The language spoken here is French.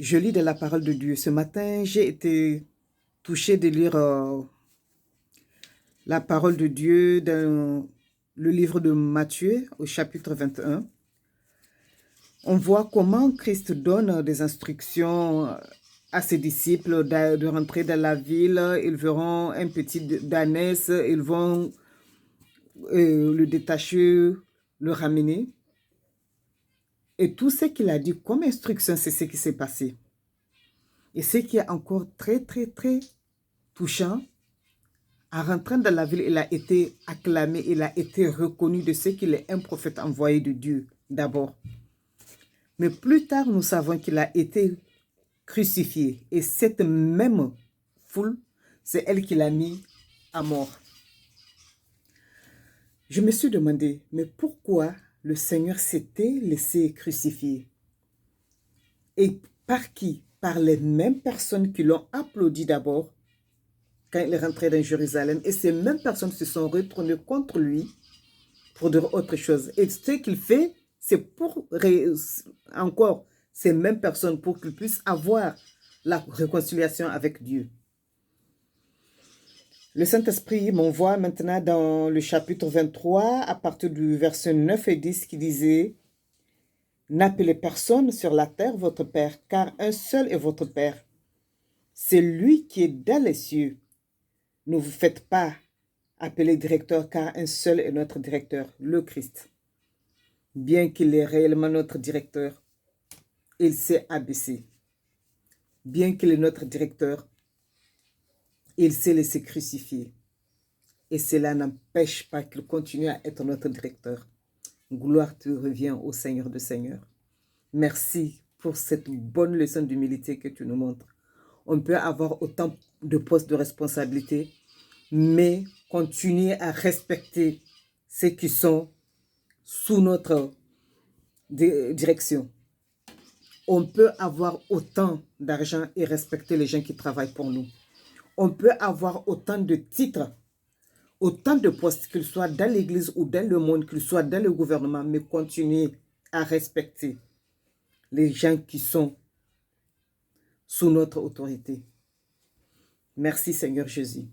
Je lis de la parole de Dieu. Ce matin, j'ai été touchée de lire la parole de Dieu dans le livre de Matthieu au chapitre 21. On voit comment Christ donne des instructions à ses disciples de rentrer dans la ville. Ils verront un petit d'ânesse, ils vont le détacher, le ramener. Et tout ce qu'il a dit comme instruction, c'est ce qui s'est passé. Et ce qui est encore très touchant, en rentrant dans la ville, il a été acclamé, il a été reconnu de ce qu'il est un prophète envoyé de Dieu d'abord. Mais plus tard, nous savons qu'il a été crucifié. Et cette même foule, c'est elle qui l'a mis à mort. Je me suis demandé, mais pourquoi le Seigneur s'était laissé crucifier? Et par qui? Par les mêmes personnes qui l'ont applaudi d'abord quand il est rentré dans Jérusalem. Et ces mêmes personnes se sont retournées contre lui pour dire autre chose. Et ce qu'il fait, c'est pour encore ces mêmes personnes, pour qu'ils puissent avoir la réconciliation avec Dieu. Le Saint-Esprit m'envoie maintenant dans le chapitre 23, à partir du verset 9 et 10, qui disait: « N'appelez personne sur la terre votre Père, car un seul est votre Père. C'est lui qui est dans les cieux. Ne vous faites pas appeler directeur, car un seul est notre directeur, le Christ. Bien qu'il est réellement notre directeur, il s'est abaissé. Bien qu'il est notre directeur, il s'est laissé crucifier. Et cela n'empêche pas qu'il continue à être notre directeur. Gloire te revient au Seigneur de Seigneurs. Merci pour cette bonne leçon d'humilité que tu nous montres. On peut avoir autant de postes de responsabilité, mais continuer à respecter ceux qui sont sous notre direction. On peut avoir autant d'argent et respecter les gens qui travaillent pour nous. On peut avoir autant de titres, autant de postes, qu'ils soient dans l'église ou dans le monde, qu'ils soient dans le gouvernement, mais continuer à respecter les gens qui sont sous notre autorité. Merci Seigneur Jésus.